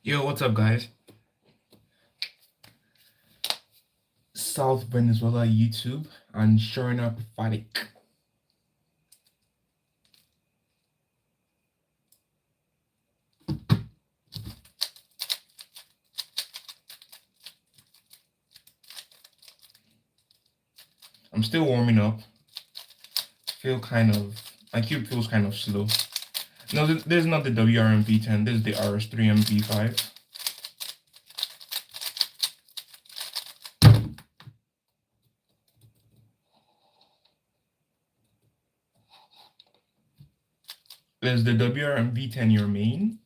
Yo, what's up, guys? South Venezuela YouTube and showing up Fadik. I'm still warming up. My cube feels kind of slow. No, there's not the WRMV10. This is the RS3MV5. There's the WRMV10 your main.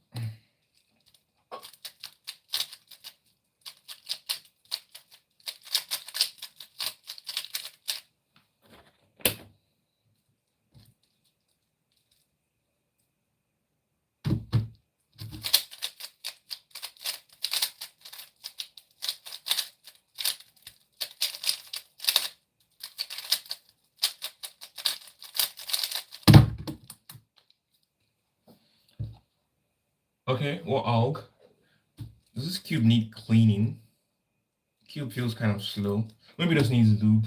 Okay, well, AUG. Does this cube need cleaning? Cube feels kind of slow. Maybe it just needs lube.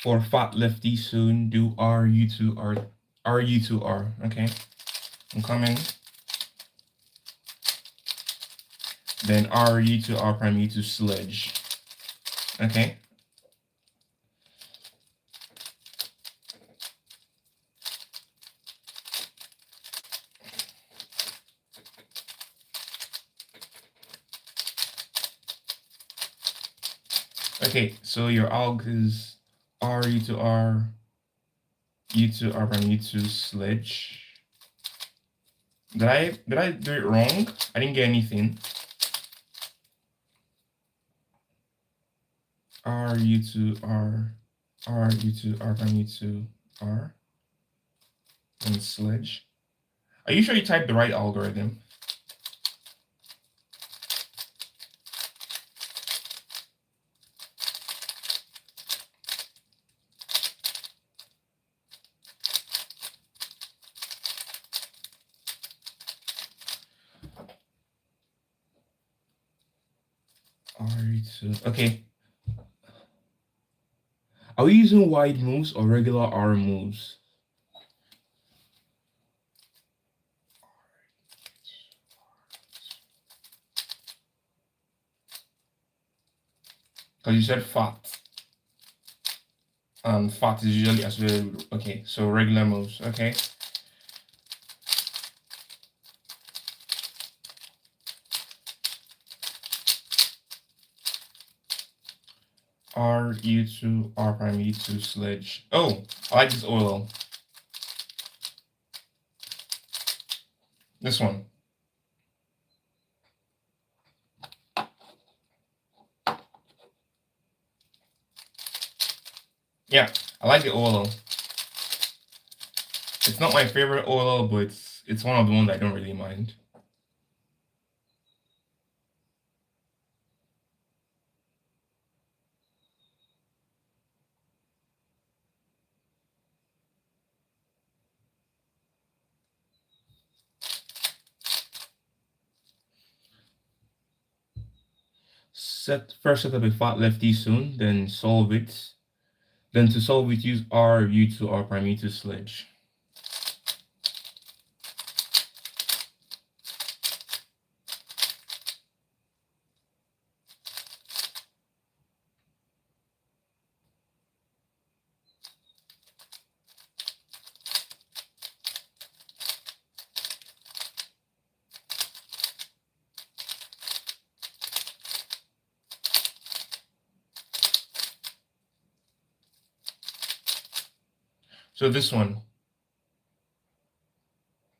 For fat lefty soon, do RU2R. RU2R, okay? I'm coming. Then RU2 R prime U2 sledge. Okay. Okay, so your AUG is R U2 R U2 R prime U2 sledge. Did I do it wrong? I didn't get anything. R U2 R U2 R prime U2 R and sledge. Are you sure you typed the right algorithm? R2. Okay. Are we using wide moves or regular R moves? Because you said fat. And fat is usually associated with, okay, so regular moves, okay. R U2 R prime U2 sledge. Oh, I like this oil. This one. Yeah, I like the oil. It's not my favorite oil, but it's one of the ones I don't really mind. First set up a fat lefty soon, then solve it. Then to solve it, use R U2 R prime U2 sledge. So this one,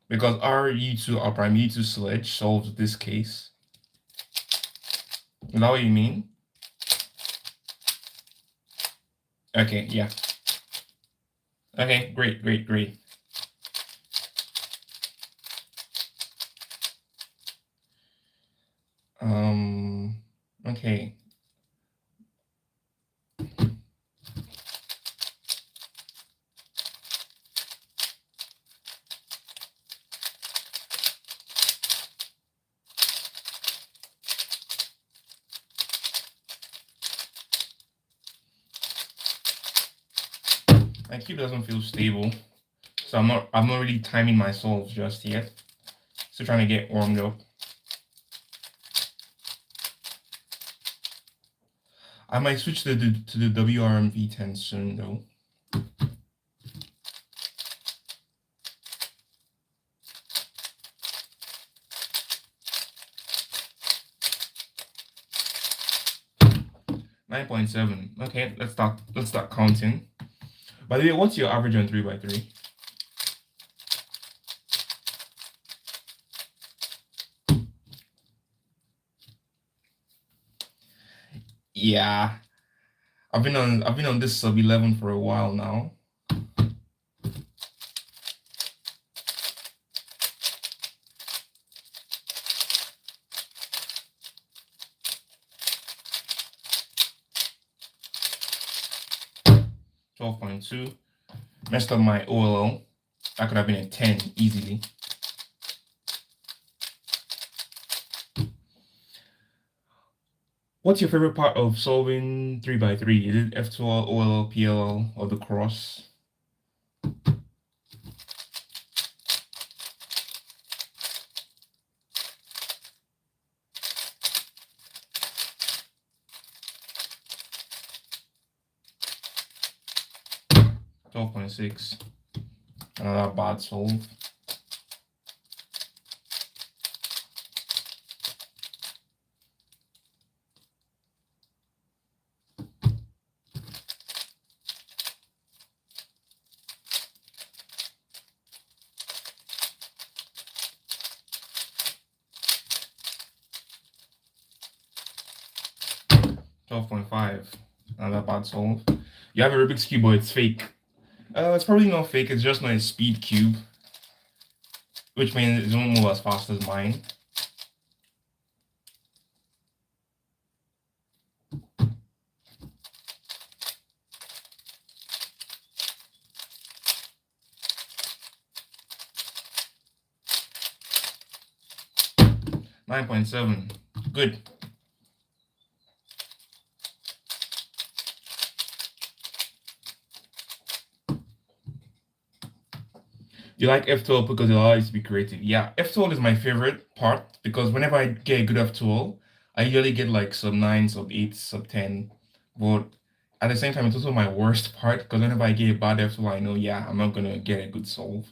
because R U2 R prime U2 sledge solves this case. Is that what you mean? Okay, yeah. Okay, great. Okay. My cube doesn't feel stable, so I'm not really timing my solves just yet. Still trying to get warmed up. I might switch to the WRM V10 soon though. $9.7. Okay, let's start counting. By the way, what's your average on 3x3? Yeah, I've been on this sub-11 for a while now. $12.2. Messed up my OLL. That could have been a 10 easily. What's your favorite part of solving 3x3? Is it F12, OLL, PLL, or the cross? $12.6. Another bad solve. $12.5. Another bad solve. You have a Rubik's Cube, but it's fake. It's probably not fake, it's just not a speed cube, which means it won't move as fast as mine. $9.7. Good. You like F12 because it allows you to be creative. Yeah, F12 is my favorite part because whenever I get a good F12, I usually get like sub-9, sub-8, sub-10. But at the same time, it's also my worst part because whenever I get a bad F12, I know, yeah, I'm not going to get a good solve.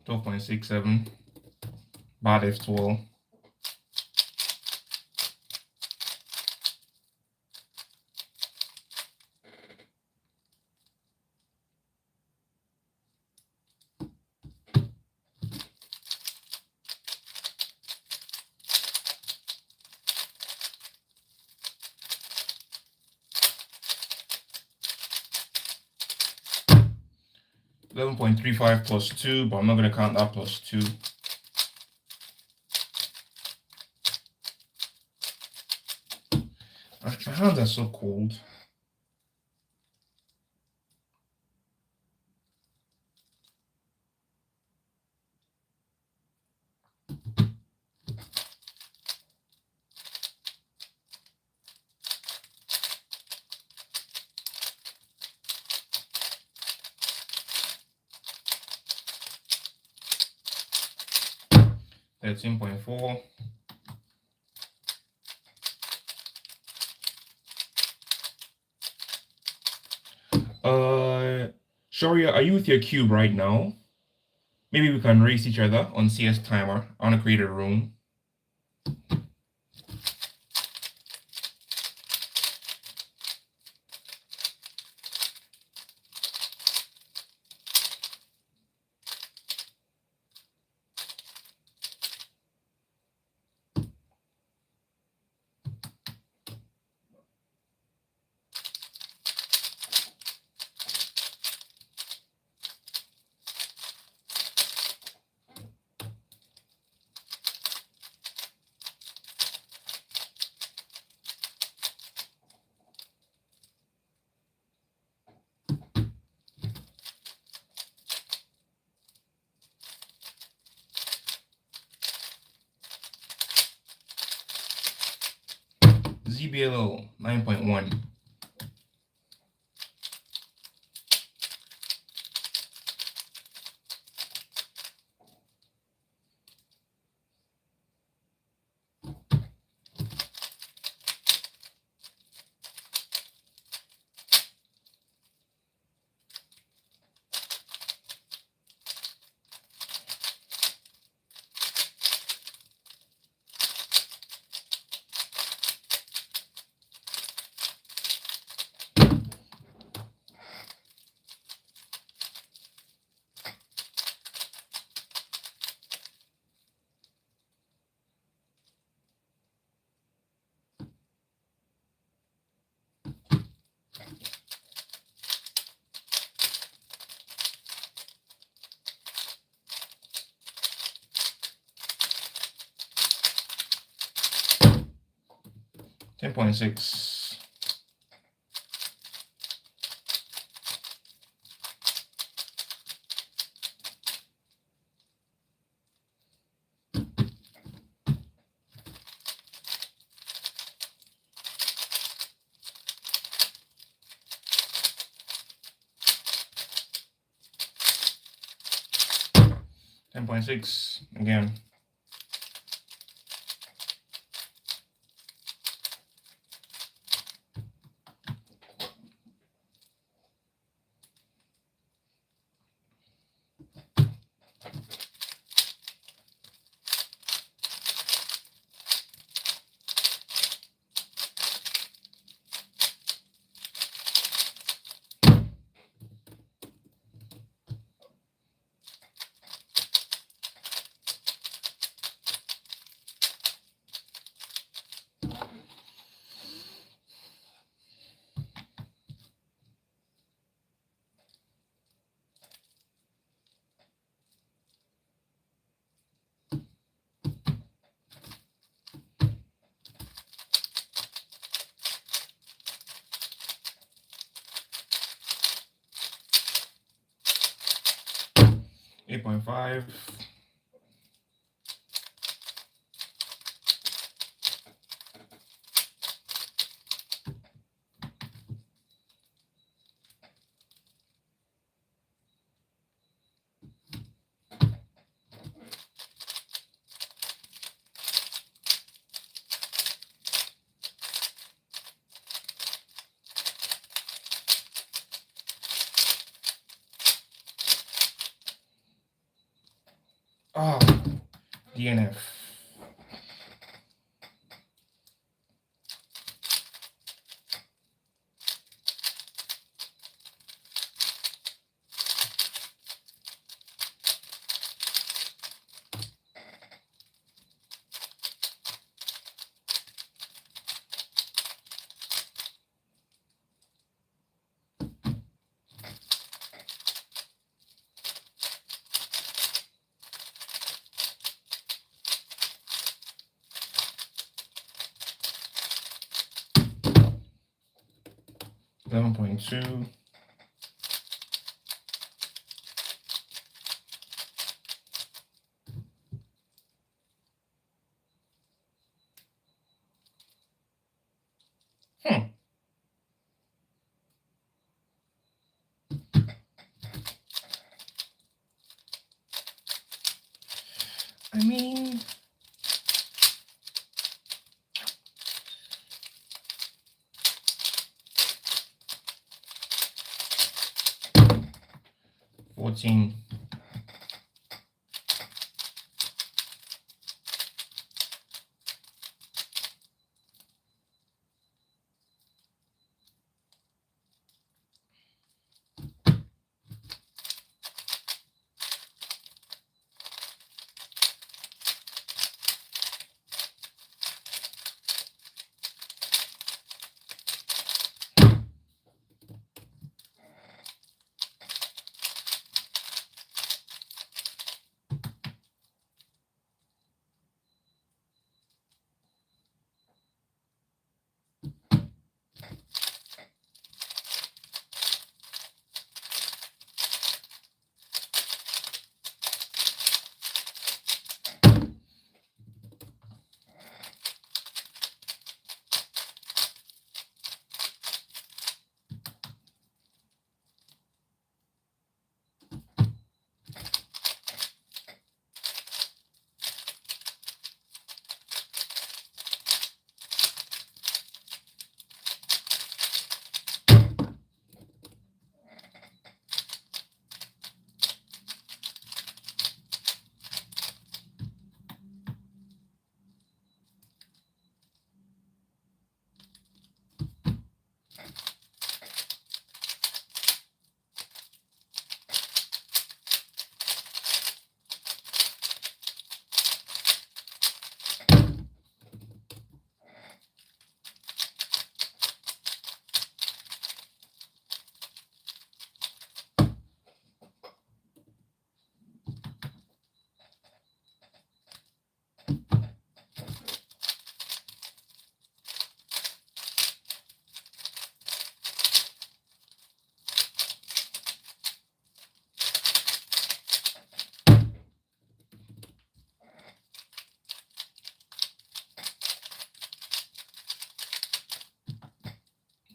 $12.67. Bad F12. $11.35 plus 2, but I'm not going to count that plus 2. My hands are so cold. $13.4. Sharia, are you with your cube right now? Maybe we can race each other on CS timer. I want to create a room. ZBLO 9.1. $10.6. $10.6 again. $8.5. Oh, DNF. $11.2. I mean, $14.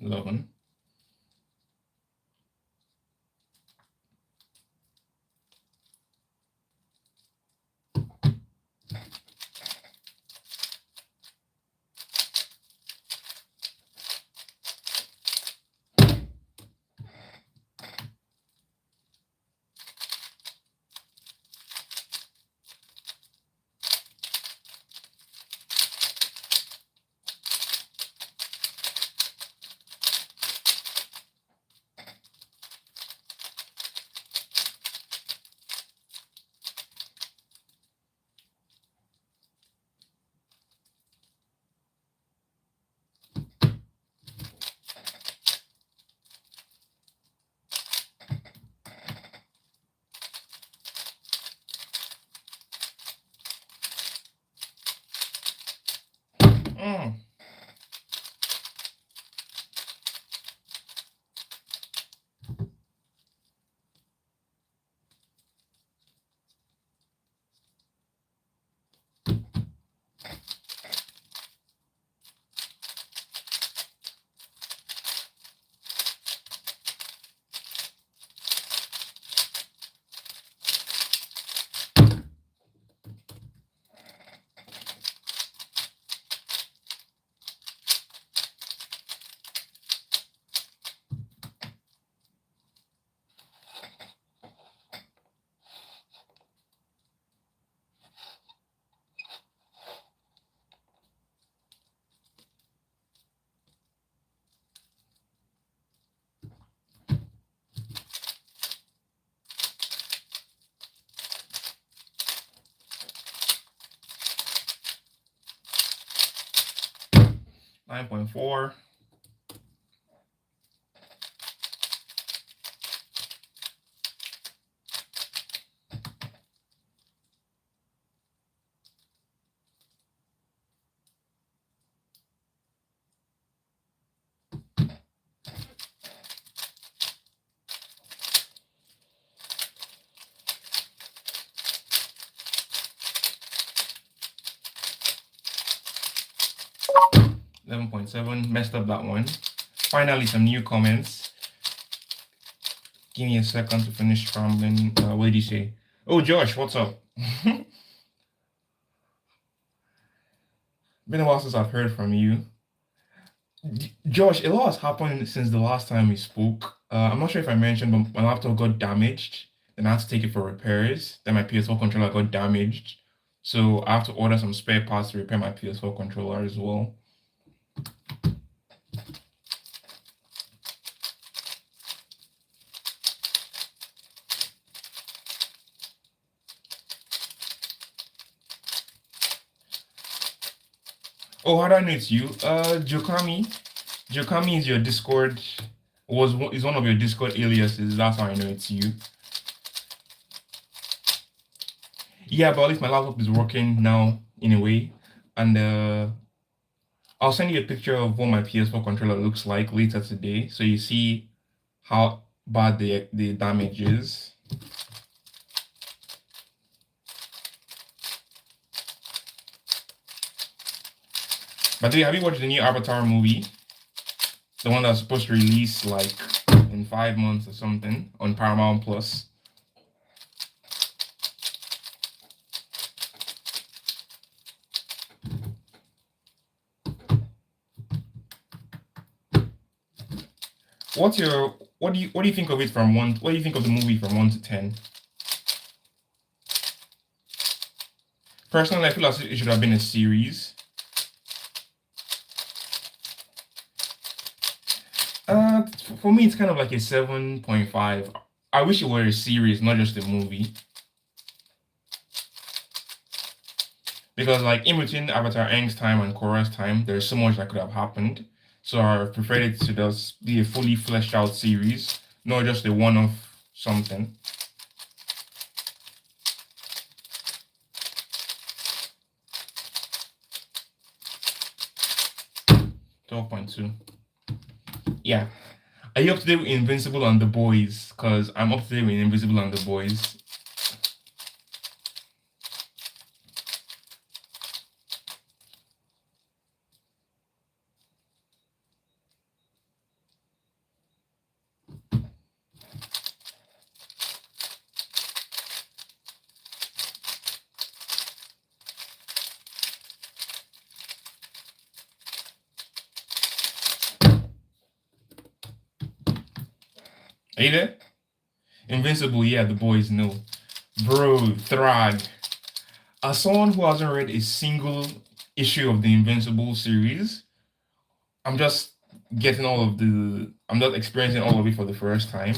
11. Mm. Nine point four. 11.7. Messed up that one. Finally, some new comments. Give me a second to finish scrambling. What did you say? Oh, Josh, what's up? Been a while since I've heard from you. Josh, a lot has happened since the last time we spoke. I'm not sure if I mentioned, but my laptop got damaged. Then I had to take it for repairs. Then my PS4 controller got damaged. So I have to order some spare parts to repair my PS4 controller as well. Oh, how do I know it's you? Jokami. Jokami is your Discord, is one of your Discord aliases. That's how I know it's you. Yeah, but at least my laptop is working now in a way. And I'll send you a picture of what my PS4 controller looks like later today, so you see how bad the damage is. By the way, have you watched the new Avatar movie? The one that's supposed to release like in 5 months or something on Paramount Plus. What do you think of it from one? What do you think of the movie from 1 to 10? Personally, I feel as it should have been a series. For me, it's kind of like a 7.5. I wish it were a series, not just a movie. Because like in between Avatar Aang's time and Korra's time, there's so much that could have happened. So I preferred it to just be a fully fleshed out series, not just a one-off something. 12.2. Yeah. Are you up to date with Invincible and The Boys? Because I'm up to date with Invincible and The Boys. Are you there? Invincible, yeah, the boys know. Bro, Thrag. As someone who hasn't read a single issue of the Invincible series, I'm just I'm just experiencing all of it for the first time.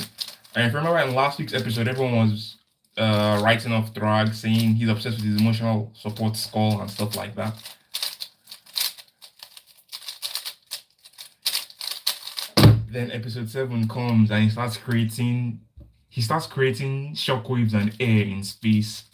And if you remember in last week's episode, everyone was writing off Thrag, saying he's obsessed with his emotional support skull and stuff like that. Then episode 7 comes and he starts creating shockwaves and air in space.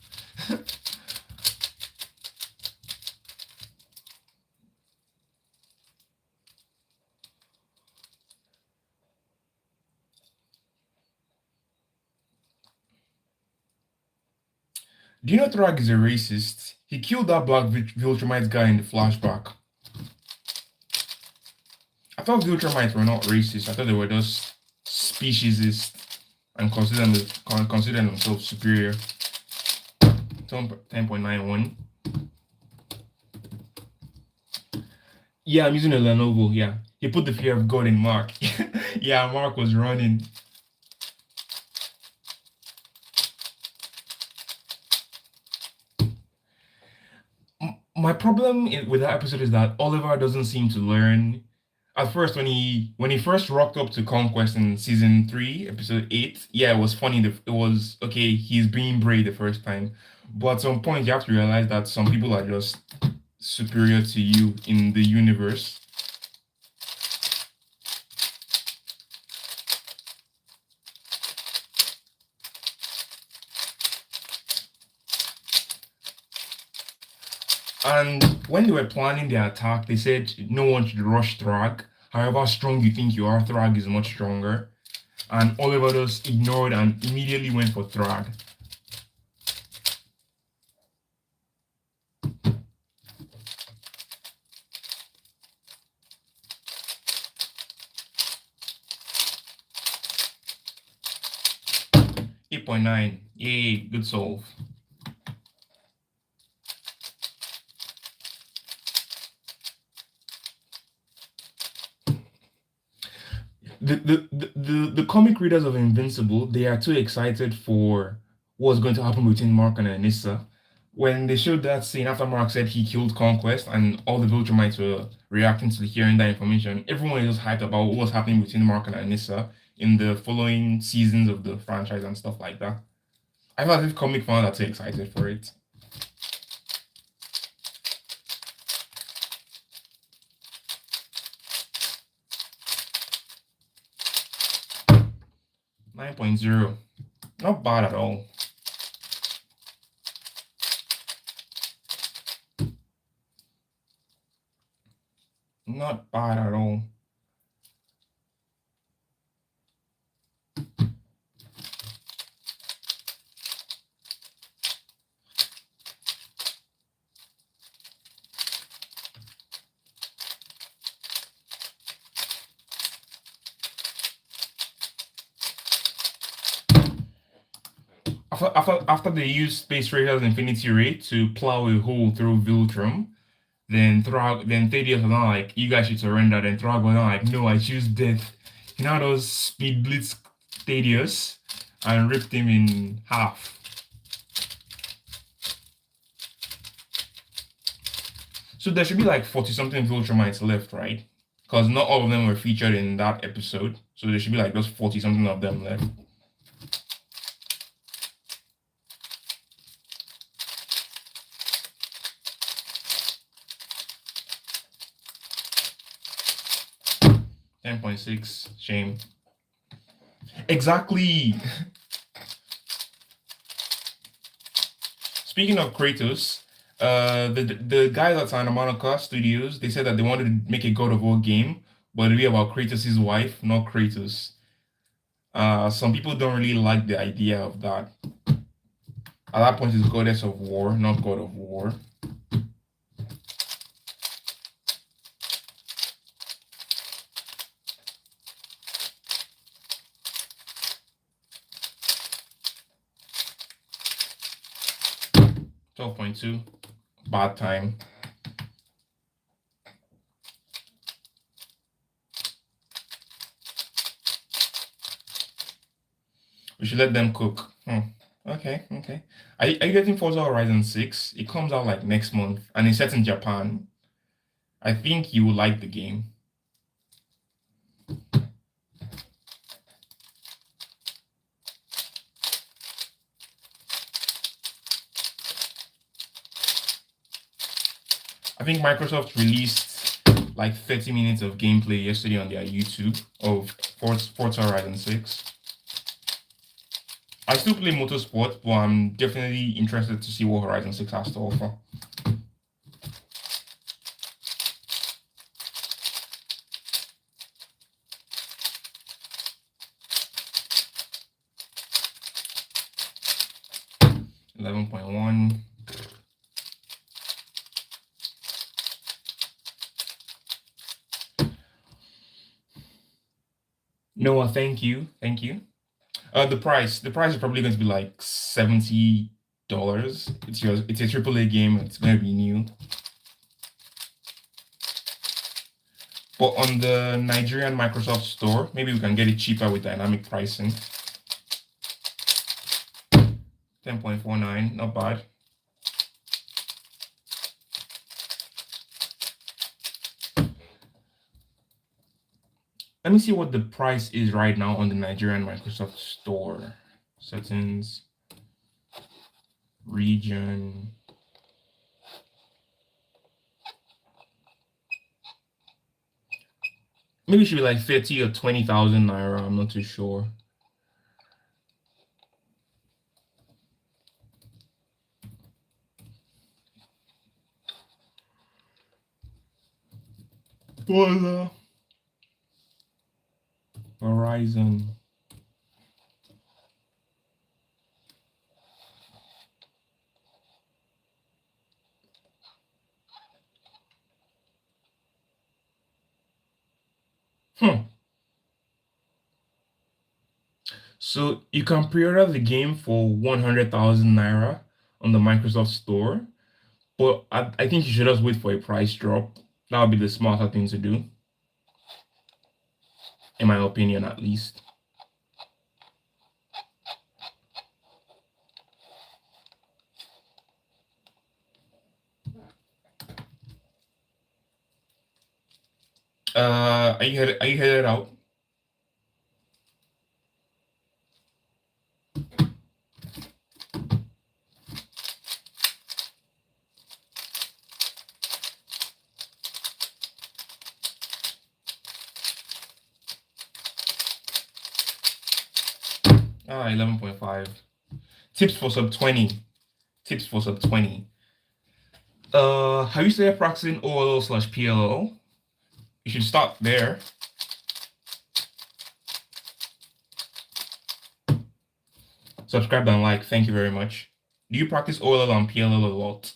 Do you know Thrag is a racist? He killed that black Viltrumite guy in the flashback. I thought Viltrumites were not racist. I thought they were just speciesist and consider themselves superior. 10.91. Yeah, I'm using a Lenovo. Yeah, he put the fear of God in Mark. Yeah, Mark was running. My problem with that episode is that Oliver doesn't seem to learn. At first, when he first rocked up to Conquest in season 3, episode 8, yeah, it was funny. It was okay. He's being brave the first time, but at some point you have to realize that some people are just superior to you in the universe. And when they were planning their attack, they said no one should rush Thrag. However strong you think you are, Thrag is much stronger. And Oliver just ignored and immediately went for Thrag. .9. Yay, good solve. The comic readers of Invincible, they are too excited for what's going to happen between Mark and Anissa. When they showed that scene after Mark said he killed Conquest and all the Viltrumites were reacting to hearing that information, everyone was just hyped about what was happening between Mark and Anissa in the following seasons of the franchise and stuff like that. I thought if comic fans are too excited for it. 9.0. Not bad at all. Not bad at all. After they used Space Racer's Infinity Ray to plow a hole through Viltrum, then Thaddeus was not like, you guys should surrender. Then Throg was not like, no, I choose death. He now does speed blitz Thaddeus and ripped him in half. So there should be like 40-something Viltrumites left, right? Because not all of them were featured in that episode. So there should be like just 40-something of them left. .6, shame. Exactly. Speaking of Kratos, the guys at Santa Monica Studios, they said that they wanted to make a God of War game, but it'd be about Kratos' wife, not Kratos. Some people don't really like the idea of that. At that point, it's Goddess of War, not God of War. .2, bad time. We should let them cook. Okay, okay. Are you getting Forza Horizon 6? It comes out like next month and it's set in Japan. I think you will like the game. I think Microsoft released like 30 minutes of gameplay yesterday on their YouTube of Forza Horizon 6. I still play Motorsport, but I'm definitely interested to see what Horizon 6 has to offer. $11.1. Noah, thank you. Thank you. The price is probably going to be like $70. It's a AAA game. It's going to be new. But on the Nigerian Microsoft store, maybe we can get it cheaper with dynamic pricing. 10.49, not bad. Let me see what the price is right now on the Nigerian Microsoft store. Settings, region. Maybe it should be like 30 or 20,000 naira. I'm not too sure. Voila. Horizon. So you can pre-order the game for 100,000 naira on the Microsoft Store, but I think you should just wait for a price drop. That would be the smarter thing to do, in my opinion, at least. Are you headed out? Ah, 11.5. Tips for sub 20. Tips for sub 20. Have you started practicing OLL/PLL? You should start there. Subscribe and like. Thank you very much. Do you practice OLL and PLL a lot?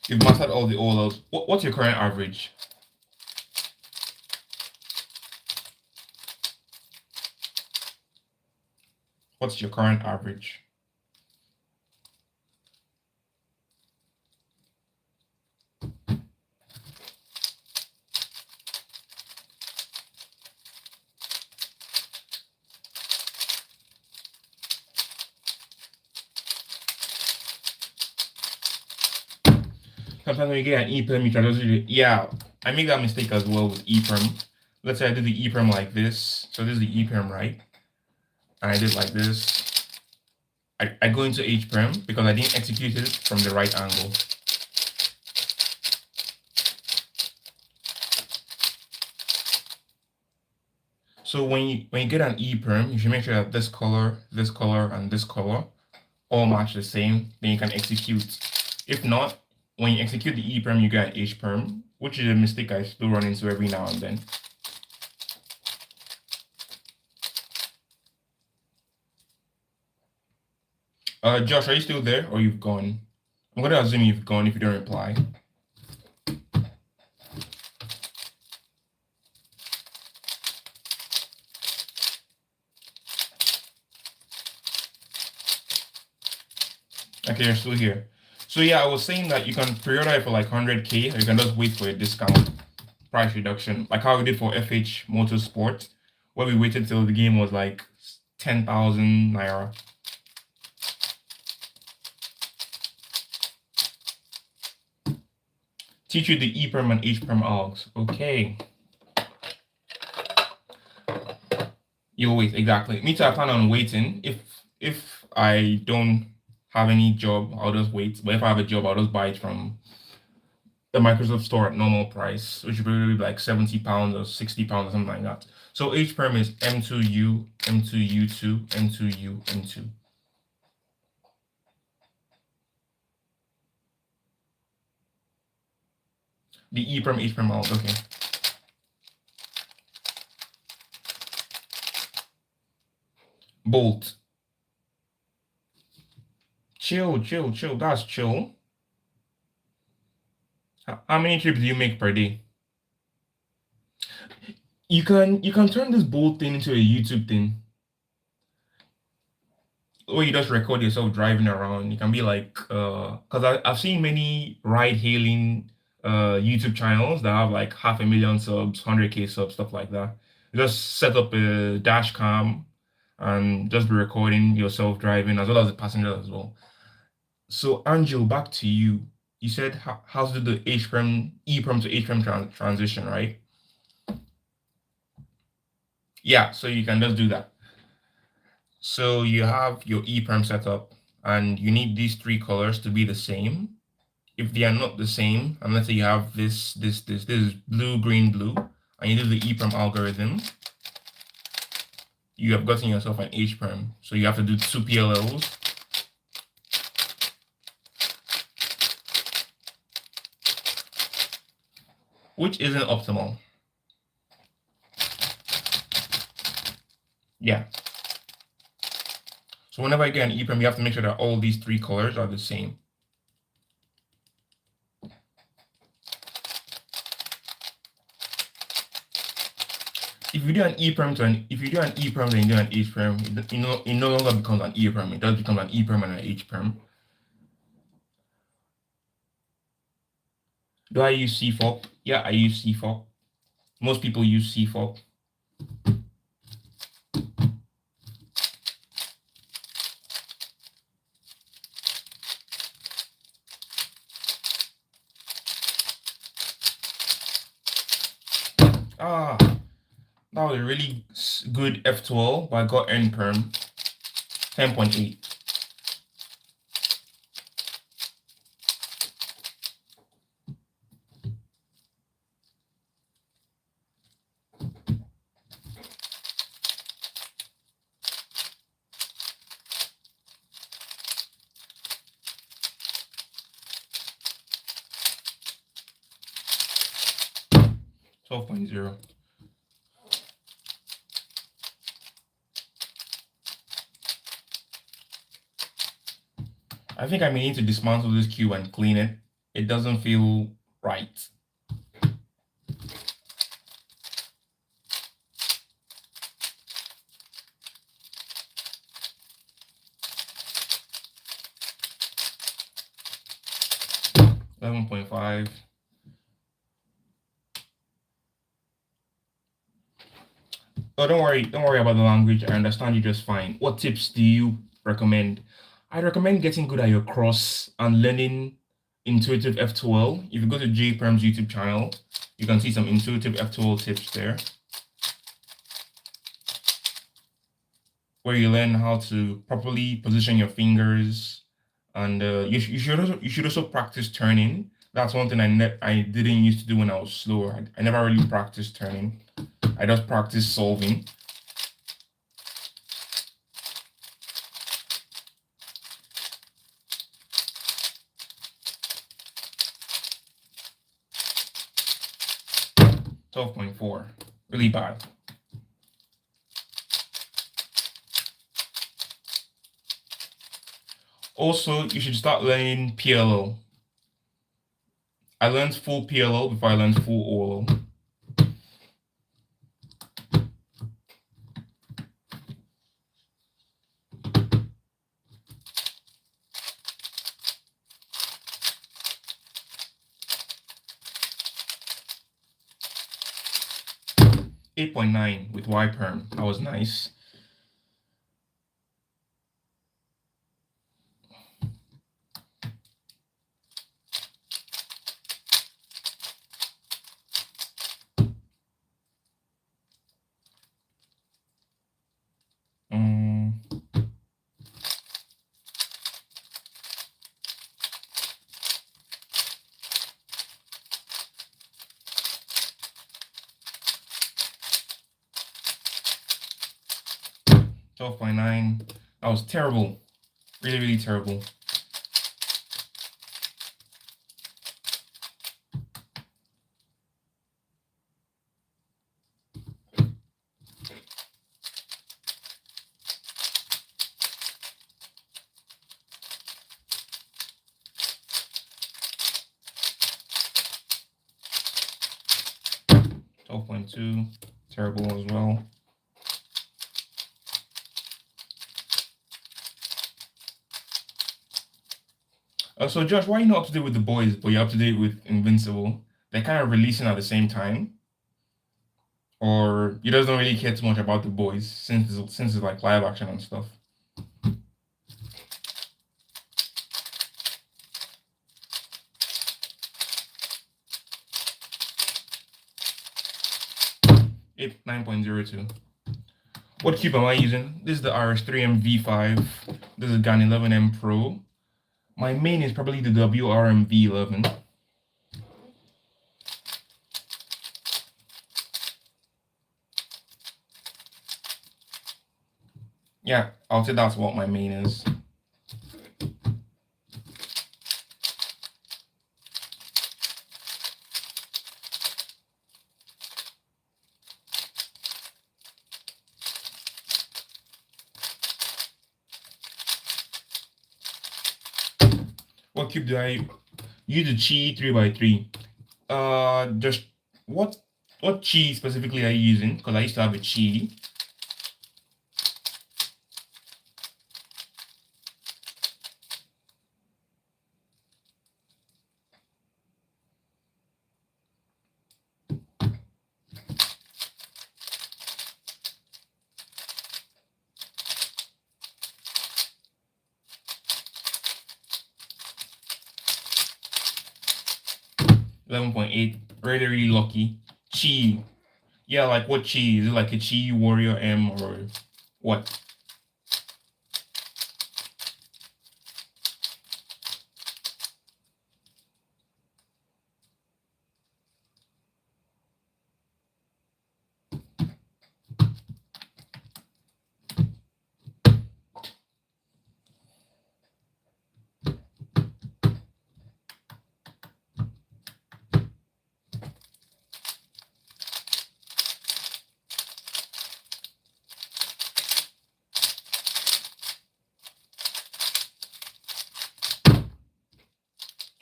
You've mastered all the OLLs. What's your current average? What's your current average? Sometimes when you get an EPRM, you can just do yeah, I make that mistake as well with EPRM. Let's say I did the EPRM like this. So this is the EPRM, right? And I did like this. I go into HPRM because I didn't execute it from the right angle. So when you get an EPRM, you should make sure that this color, and this color all match the same. Then you can execute. If not, when you execute the EPRM, you get an HPRM, which is a mistake I still run into every now and then. Josh, are you still there or you've gone? I'm gonna assume you've gone if you don't reply. Okay, you're still here. So yeah, I was saying that you can pre-order it for like 100K, or you can just wait for a discount price reduction, like how we did for FH Motorsport, where we waited till the game was like 10,000 naira. Teach you the EPRM and HPRM algs. Okay. You'll wait, exactly. Me too, I plan on waiting. If I don't have any job, I'll just wait. But if I have a job, I'll just buy it from the Microsoft Store at normal price, which would be like £70 or £60 or something like that. So HPRM is M2U, M2U2, M2U, M2. The EPRM, HPRM alg, okay. Bolt. Chill, chill, chill. That's chill. How many trips do you make per day? You can turn this Bolt thing into a YouTube thing. Or you just record yourself driving around. You can be like, because I've seen many ride-hailing YouTube channels that have like 500,000 subs, 100K subs, stuff like that. You just set up a dash cam and just be recording yourself driving as well as the passengers as well. So Angel, back to you. You said how to do the HPRM, EPRM to HPRM transition, right? Yeah, so you can just do that. So you have your EPRM setup, and you need these three colors to be the same. If they are not the same, and let's say you have this is blue, green, blue, and you do the EPRM algorithm, you have gotten yourself an HPRM. So you have to do two PLLs. Which isn't optimal. Yeah. So whenever you get an EPRM, you have to make sure that all these three colors are the same. If you do an EPRM if you do an EPRM then you do an HPRM, it no longer becomes an EPRM. It does become an EPRM and an HPRM. Do I use CFOP? Yeah, I use CFOP. Most people use CFOP. Ah, that was a really good F12, but I got NPerm 10.8. I think I may need to dismantle this cube and clean it. It doesn't feel right. $11.5. Oh, don't worry about the language. I understand you just fine. What tips do you recommend? I recommend getting good at your cross and learning intuitive F12. If you go to JPerm's YouTube channel, you can see some intuitive F12 tips there, where you learn how to properly position your fingers, and you should also practice turning. That's one thing I didn't used to do when I was slower. I never really practiced turning. I just practiced solving. $12.4, really bad. Also, you should start learning PLO. I learned full PLO before I learned full OLO. 8.9 with Y perm. That was nice. Um, 12.9. That was terrible. Really, really terrible. .2, terrible as well. So Josh, why are you not up to date with The Boys, but you're up to date with Invincible? They're kind of releasing at the same time, or you just don't really care too much about The Boys since it's like live action and stuff. Eight 9.02. What cube am I using? This is the RS3M V5. This is GAN 11M Pro. My main is probably the WRM V11. Yeah, I'll say that's what my main is. What cube do I use? The Chi 3x3. Just what Chi specifically are you using? Because I used to have a Chi. .8. Really, really lucky. Chi. Yeah, like what Chi? Is it like a Chi Warrior M or what?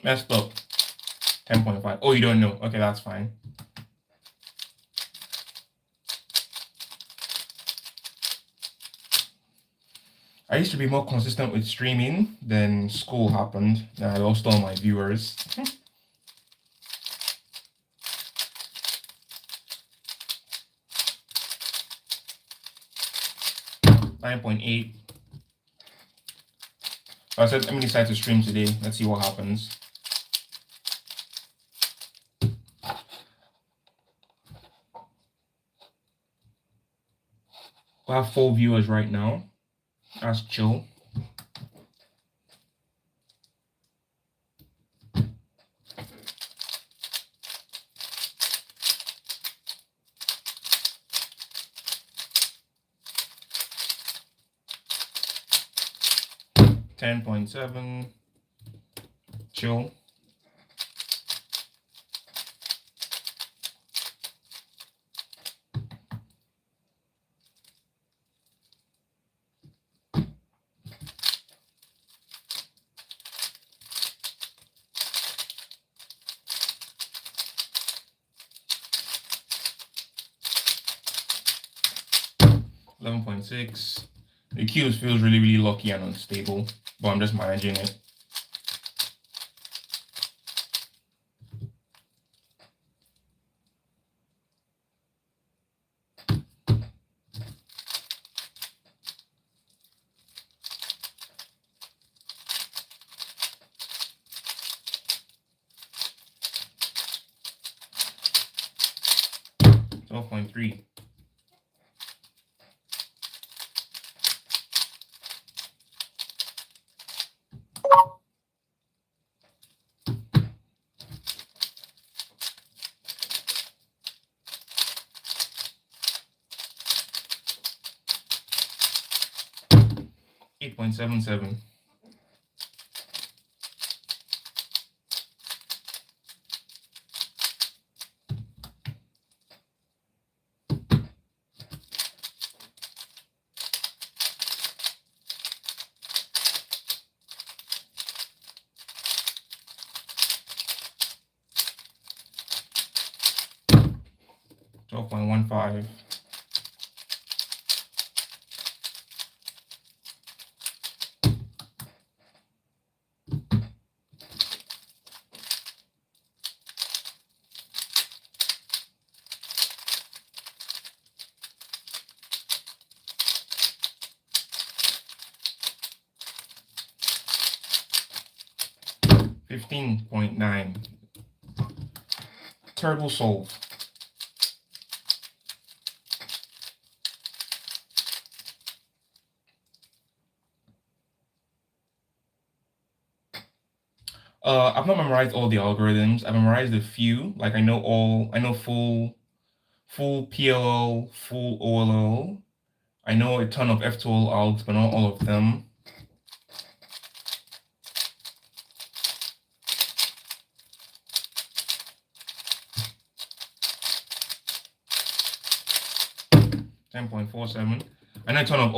Messed up. 10.5. Oh, you don't know. Okay, that's fine. I used to be more consistent with streaming, then school happened, and I lost all my viewers. 9.8. So I said, let me decide to stream today. Let's see what happens. We have 4 viewers right now. That's chill. $10.7. Chill. $11.6. The cubes feels really, really lucky and unstable, but I'm just managing it. 12.3. $8.77. $12.15. $15.9. Turbo solve. I've not memorized all the algorithms. I memorized a few. Like I know full PLL, full OLL. I know a ton of F2L algs, but not all of them. $10.47. I know a ton of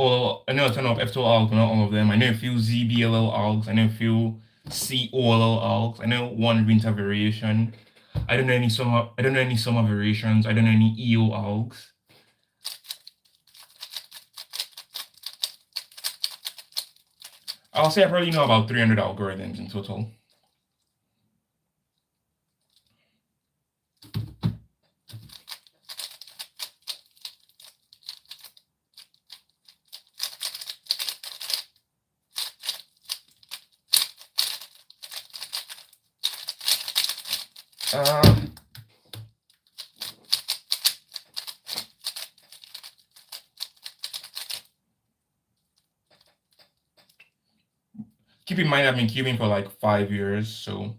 F2L algs, but not all of them. I know a few ZBLL algs. I know a few COLL algs. I know one Rinta variation. I don't know any summa variations. I don't know any EO algs. I'll say I probably know about 300 algorithms in total. Keep in mind I've been cubing for like 5 years, so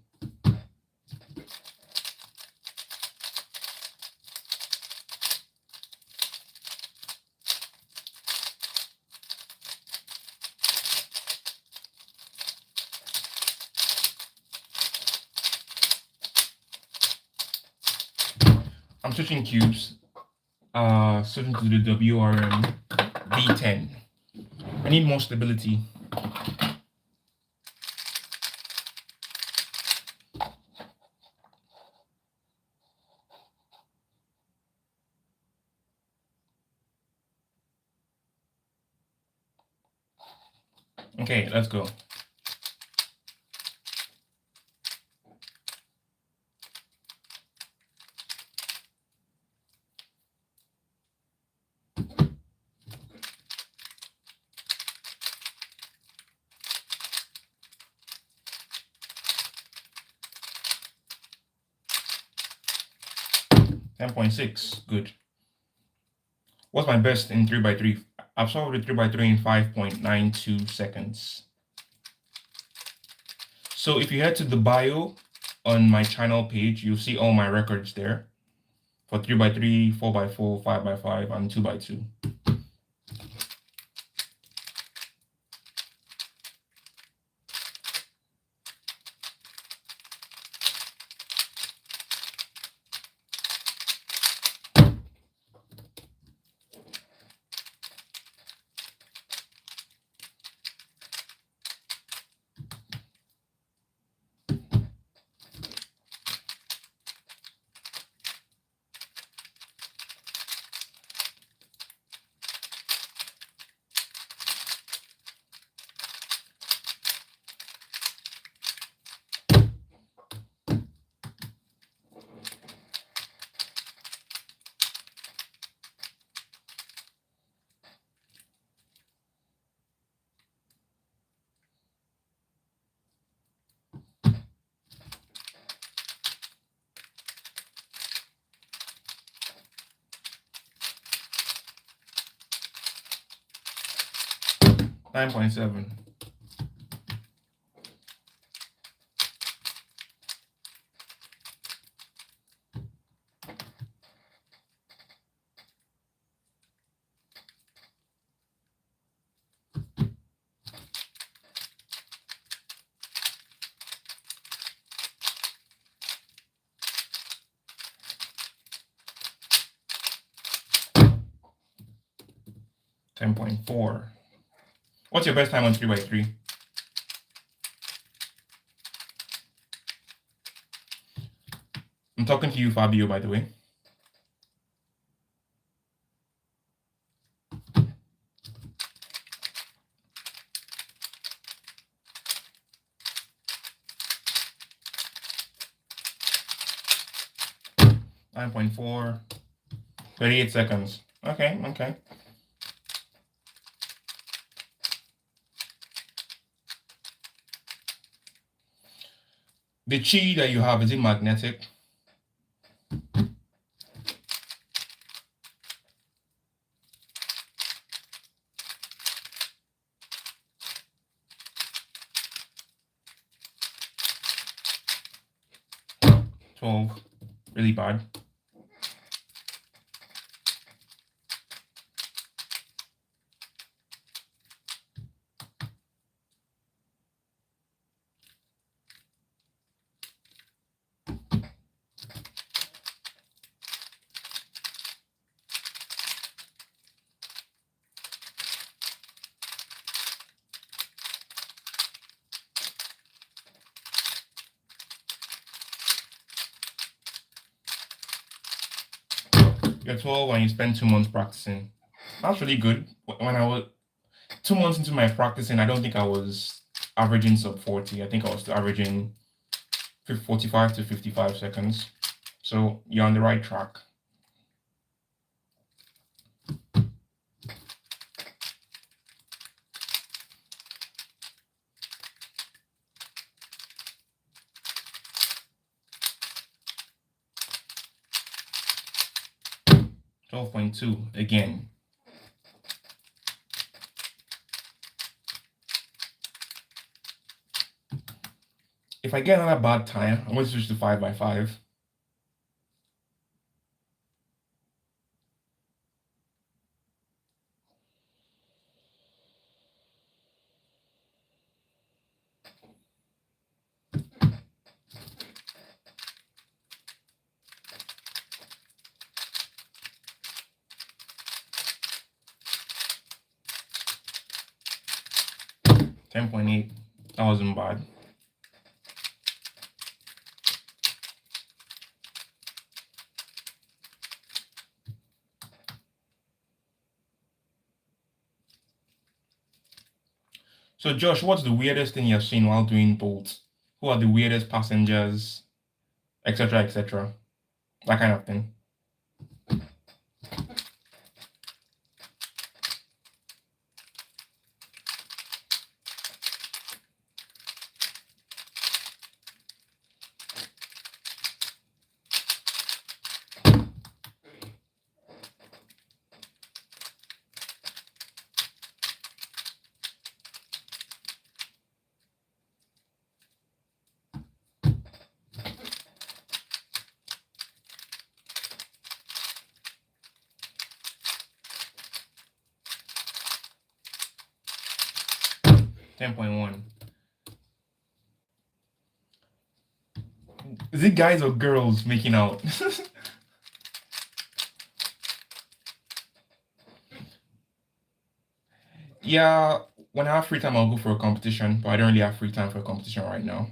I'm switching cubes. Switching to the WRM V10. I need more stability. Okay, let's go. $10.6, good. What's my best in 3x3? I've solved the 3x3 in 5.92 seconds. So if you head to the bio on my channel page, you'll see all my records there for 3x3, 4x4, 5x5, and 2x2. 9.7. $10.4. What's your best time on 3x3? I'm talking to you, Fabio, by the way. $9.4. 38 seconds. Okay, okay. The chi that you have, is it magnetic? Really bad. You're 12 and you spend 2 months practicing. That's really good. When I was 2 months into my practicing, I don't think I was averaging sub 40. I think I was still averaging 45 to 55 seconds. So you're on the right track. $12.2 again. If I get another bad time, I'm going to switch to 5x5. $10.8. That wasn't bad. So Josh, what's the weirdest thing you've seen while doing bolts? Who are the weirdest passengers, etc., etc.? That kind of thing. $10.1. Is it guys or girls making out? Yeah, when I have free time, I'll go for a competition, but I don't really have free time for a competition right now.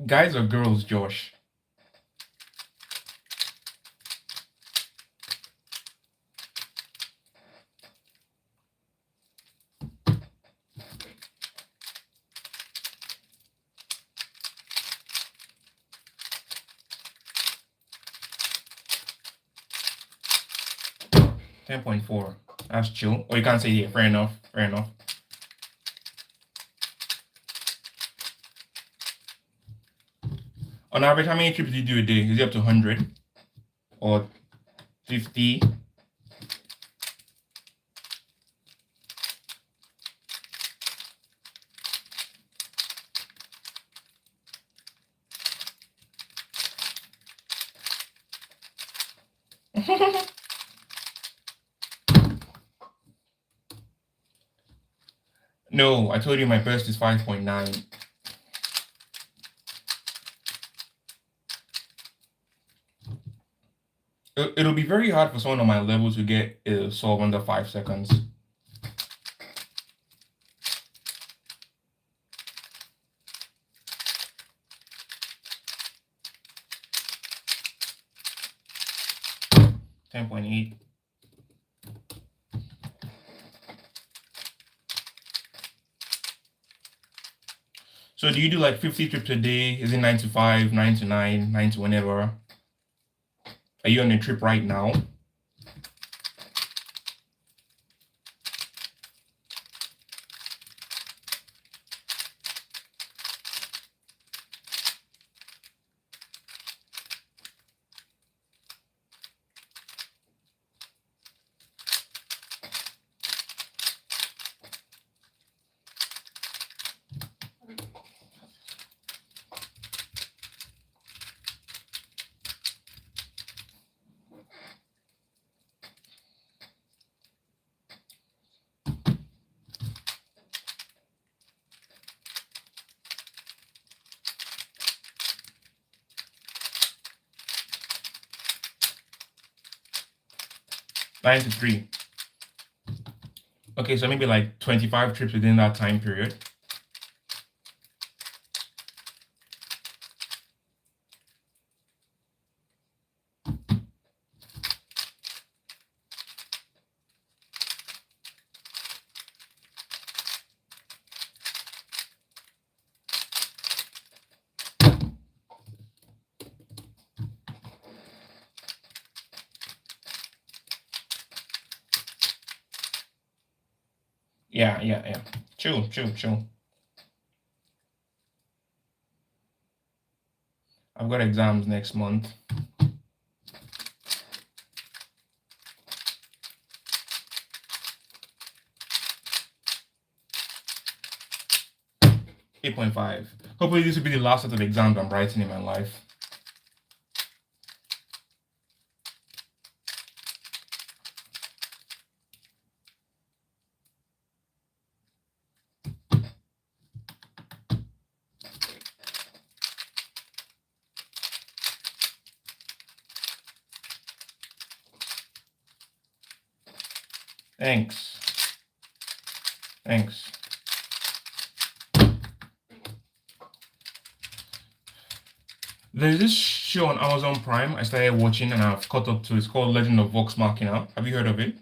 Guys or girls, Josh? 10.4. That's chill. Or you can't say yeah, fair enough. Fair enough. On average, how many trips do you do a day? Is it up to 100? Or 50? No, I told you my burst is 5.9. It'll be very hard for someone on my level to get a solve under 5 seconds. $10.8. So do you do like 50 trips a day? Is it 9 to 5, 9 to 9, 9 to whenever? Are you on a trip right now? Nine to 3. Okay, so maybe like 25 trips within that time period. Yeah. Chill. I've got exams next month. $8.5. Hopefully this will be the last set of exams I'm writing in my life. Thanks. There's this show on Amazon Prime I started watching and I've caught up to. It's called Legend of Vox Machina. Have you heard of it?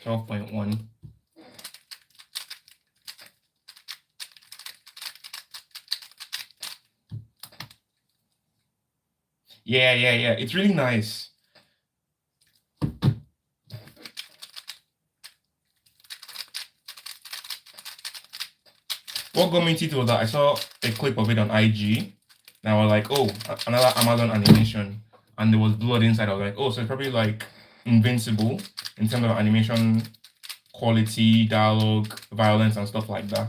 $12.1. Yeah. It's really nice. What got me into it was that I saw a clip of it on IG, and I was like, oh, another Amazon animation, and there was blood inside. I was like, oh, so it's probably like Invincible in terms of animation quality, dialogue, violence, and stuff like that.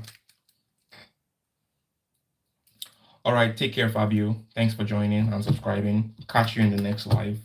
All right, take care, Fabio. Thanks for joining and subscribing. Catch you in the next live.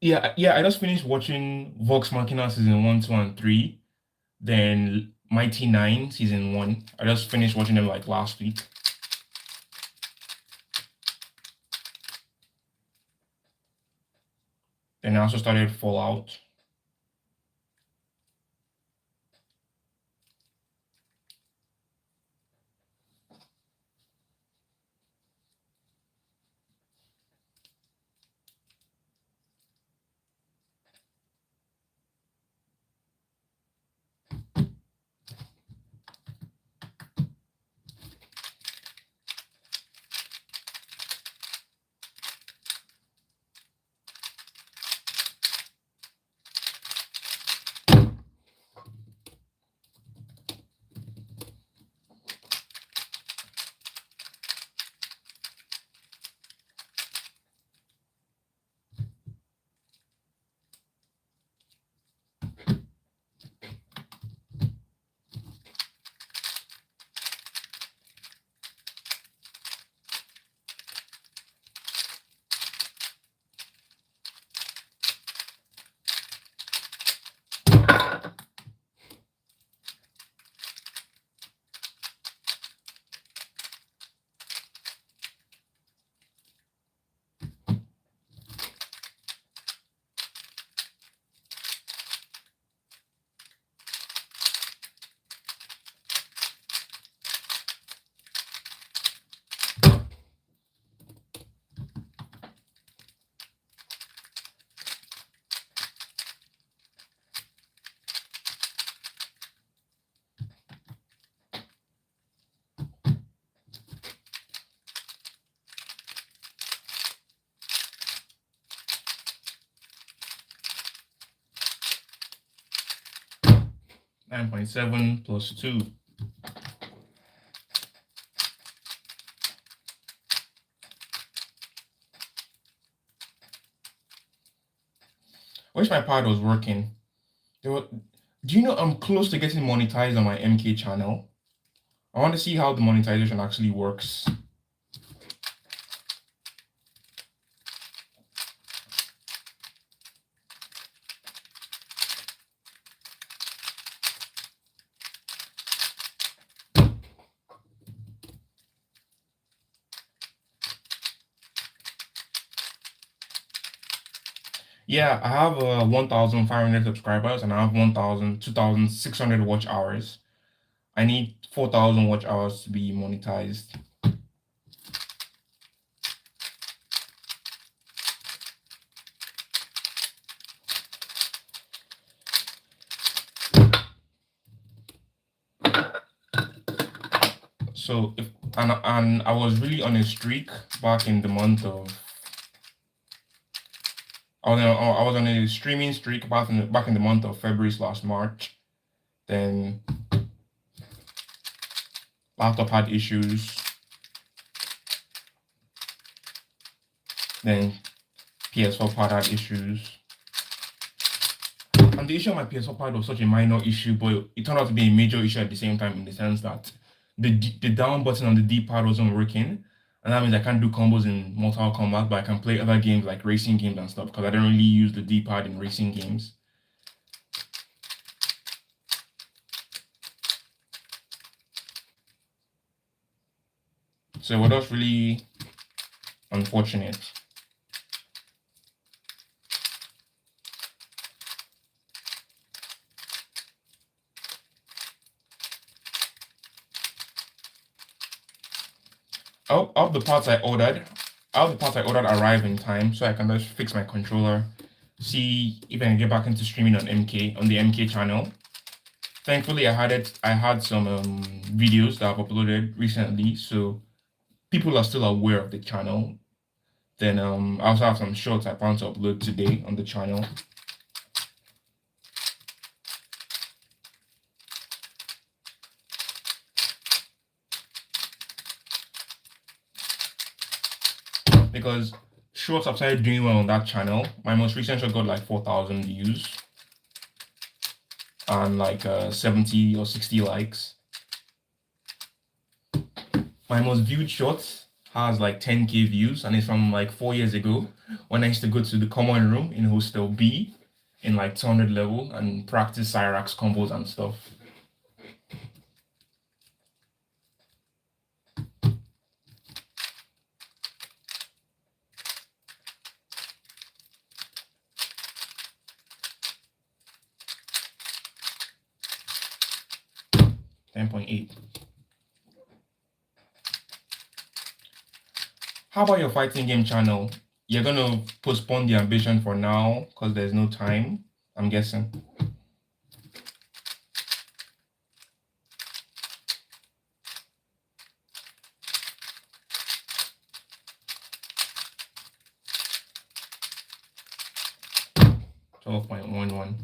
Yeah, I just finished watching Vox Machina season 1, 2, and 3. Then Mighty Nine season 1. I just finished watching them like last week. Then I also started Fallout. (9.7 plus 2). I wish my pad was working. Do you know I'm close to getting monetized on my MK channel? I want to see how the monetization actually works. Yeah, I have 1,500 subscribers and I have 2,600 watch hours. I need 4,000 watch hours to be monetized. So if and I was really on a streak back in the month of I was on a streaming streak back in the month of February/March. Then laptop had issues. Then PS4 pad had issues. And the issue of my PS4 pad was such a minor issue, but it turned out to be a major issue at the same time in the sense that the down button on the D-pad wasn't working. And that means I can't do combos in Mortal Kombat, but I can play other games like racing games and stuff because I don't really use the D-pad in racing games. So it was really unfortunate. All the parts I ordered arrive in time, so I can just fix my controller, see if I can get back into streaming on the MK channel. Thankfully, I had some videos that I've uploaded recently, so people are still aware of the channel. Then I also have some shorts I plan to upload today on the channel. Because shorts have started doing well on that channel. My most recent short got like 4,000 views and like 70 or 60 likes. My most viewed shorts has like 10K views, and it's from like 4 years ago when I used to go to the common room in Hostel B in like 200 level and practice Cyrax combos and stuff. $10.8. How about your fighting game channel? You're gonna postpone the ambition for now because there's no time, I'm guessing. $12.11.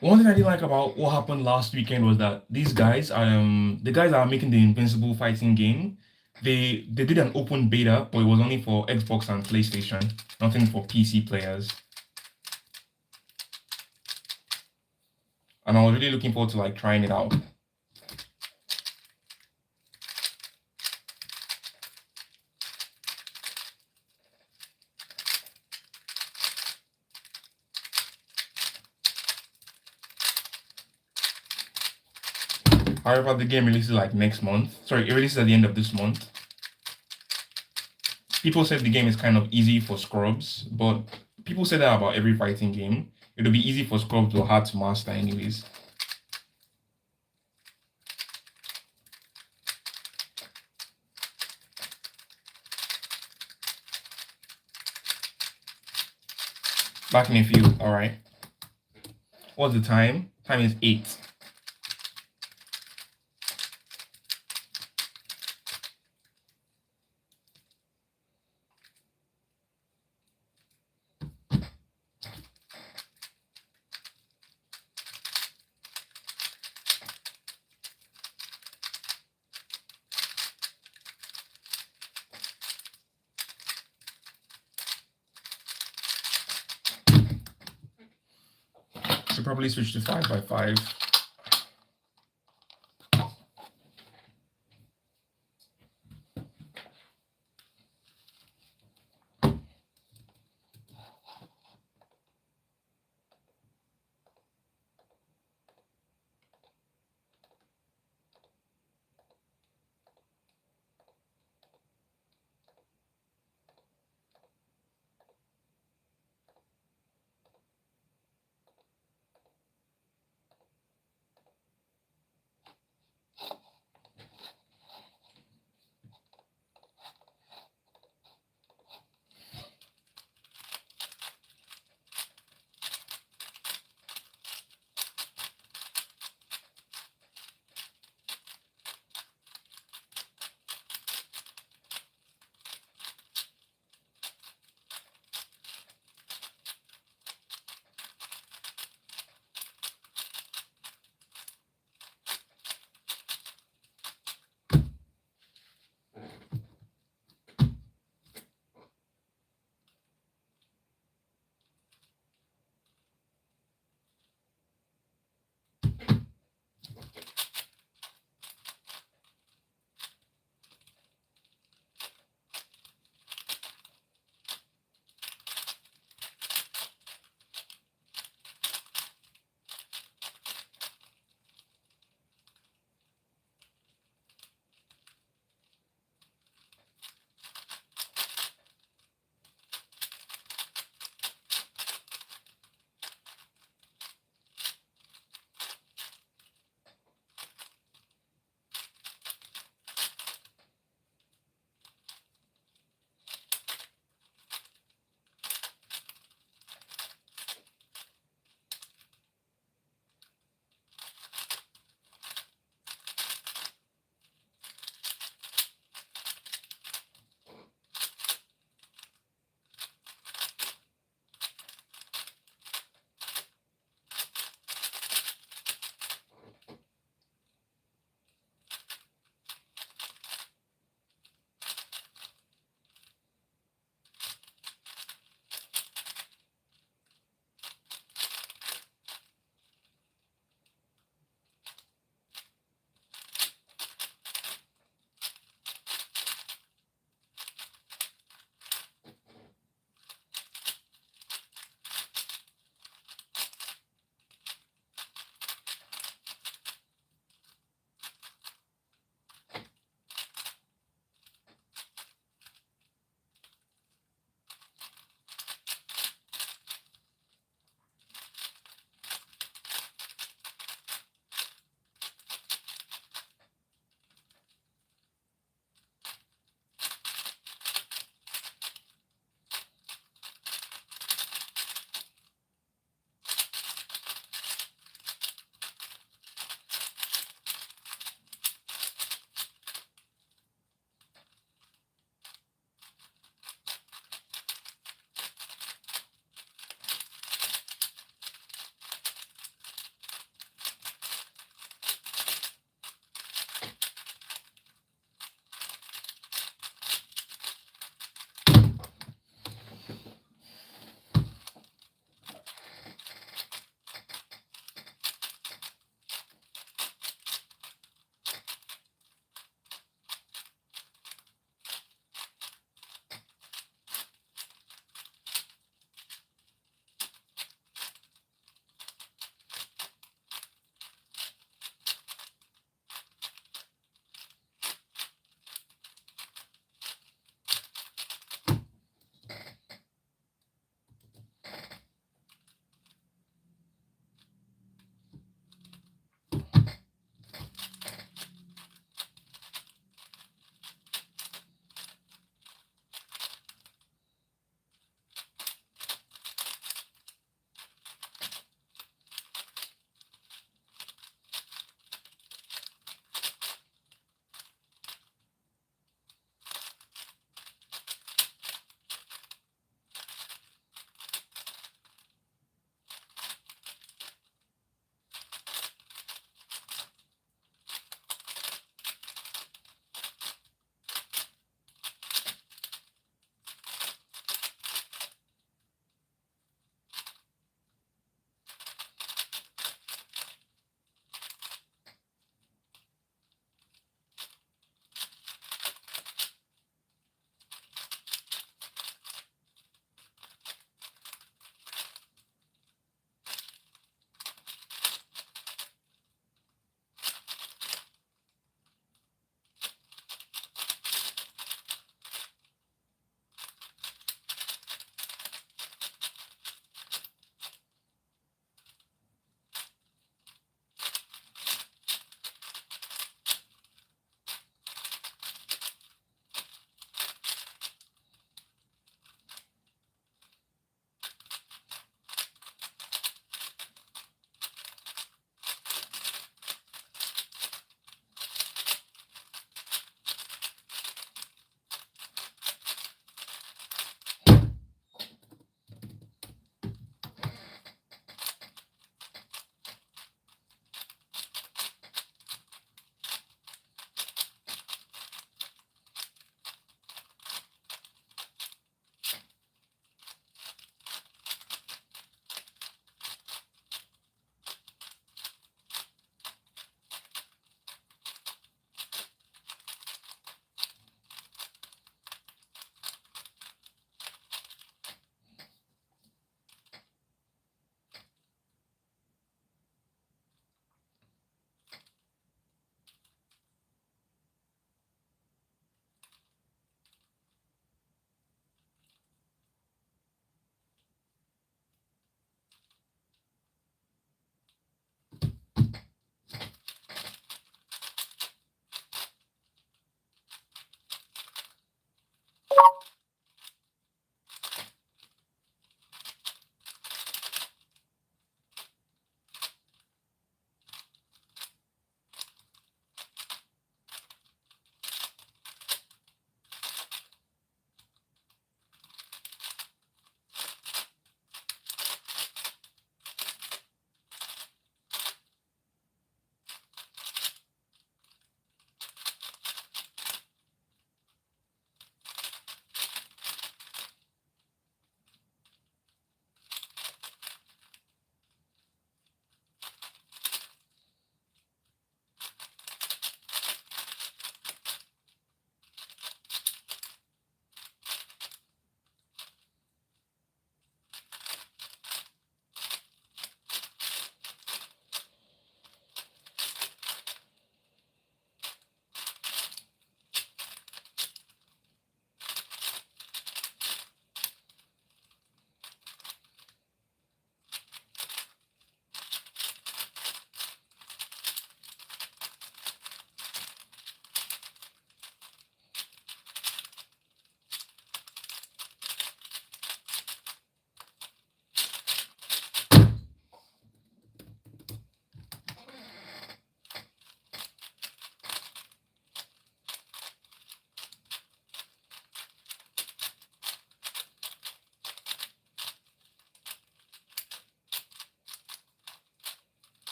One thing I didn't like about what happened last weekend was that these guys, the guys that are making the Invincible fighting game, they did an open beta, but it was only for Xbox and PlayStation, nothing for PC players. And I was really looking forward to like trying it out. However, the game releases like next month. Sorry, it releases at the end of this month. People said the game is kind of easy for scrubs, but people say that about every fighting game. It'll be easy for scrubs but hard to master anyways. Back in a few, alright. What's the time? Time is 8. Should probably switch to 5x5.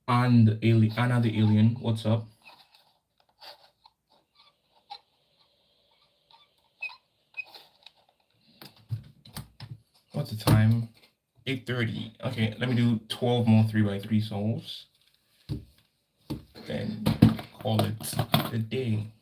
And Anna the alien, what's up? What's the time? 8:30. Okay, let me do 12 more 3x3 souls. Then call it a day.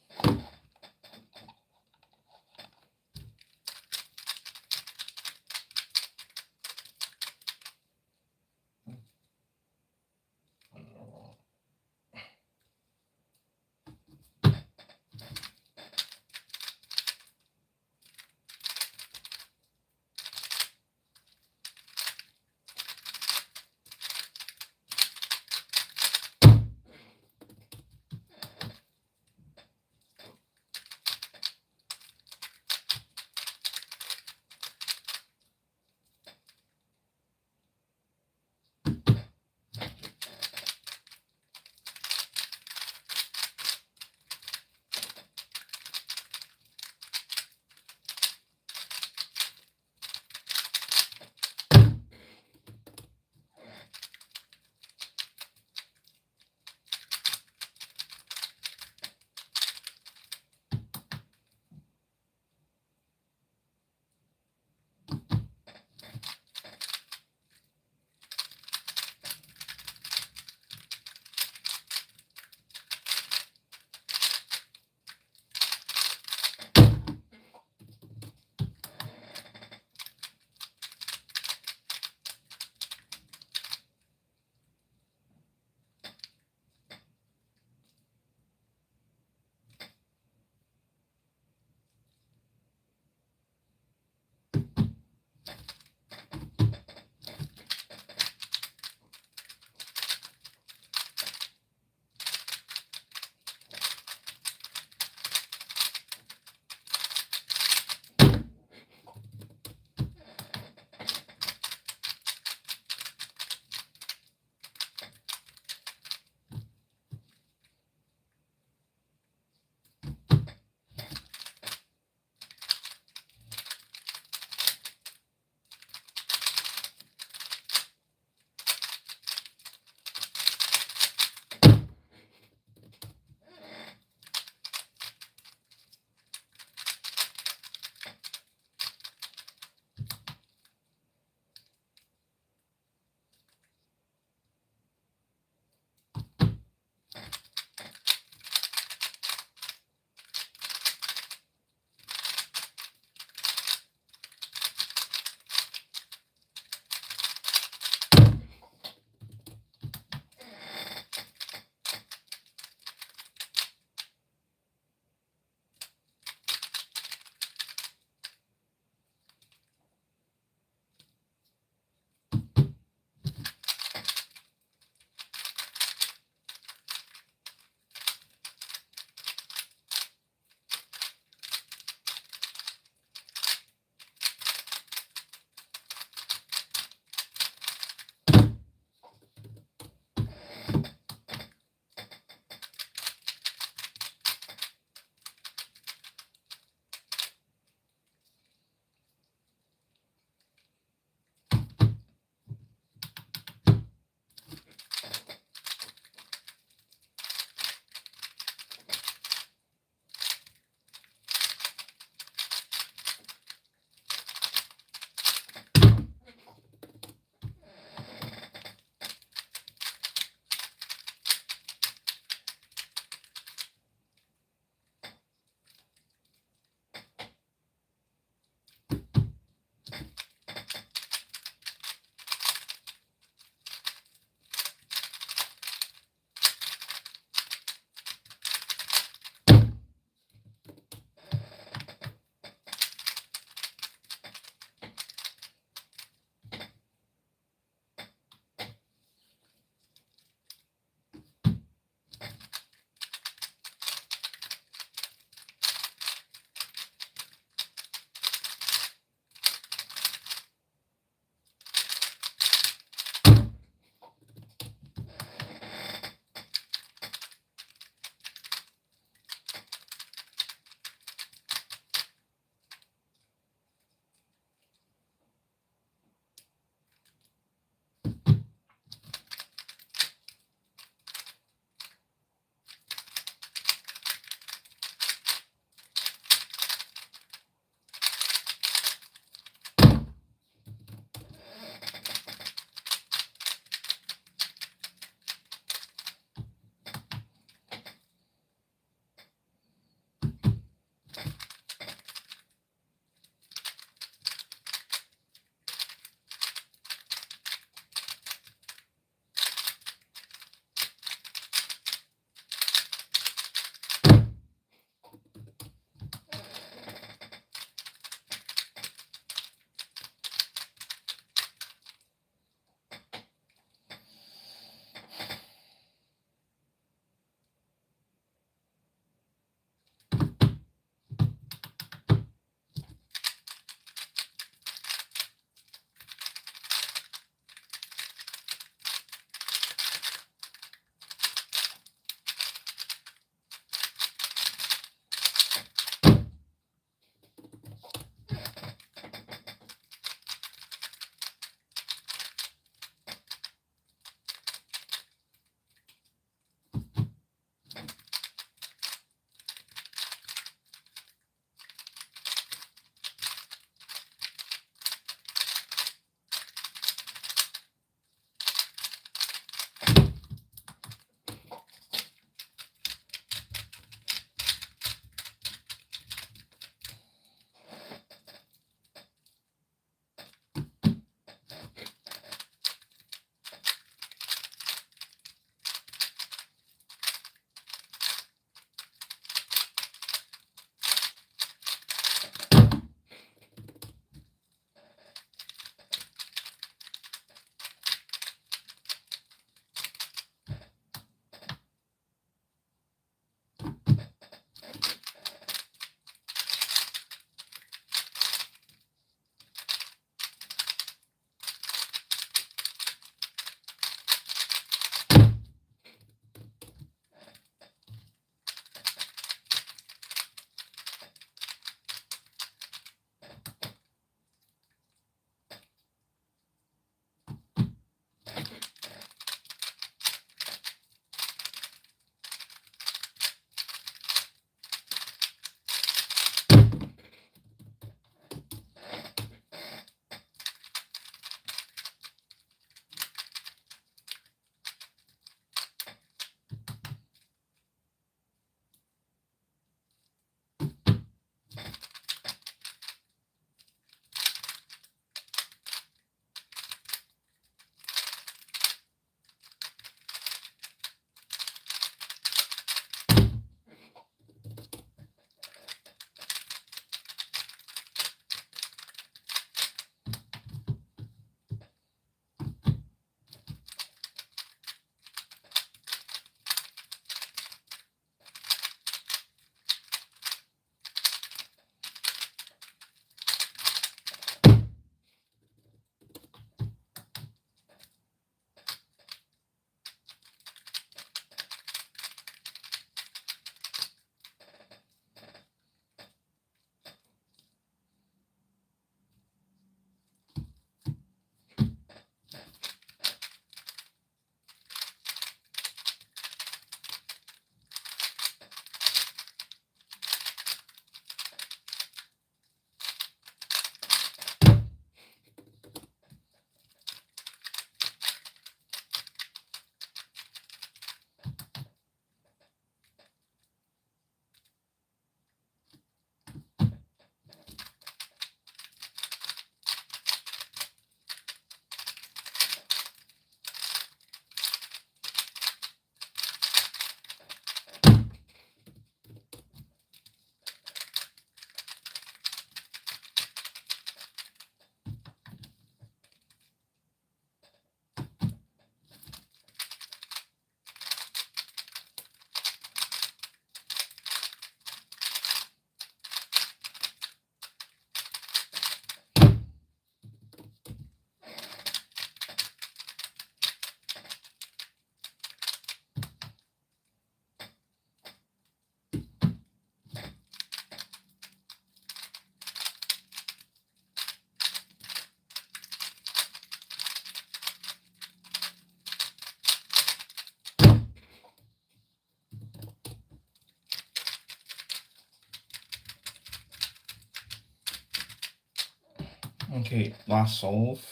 Okay, last solve.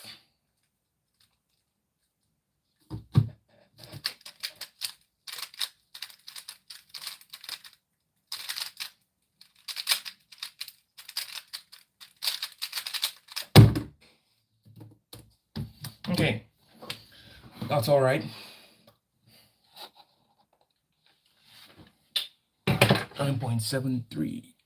Okay, that's all right. 9.73.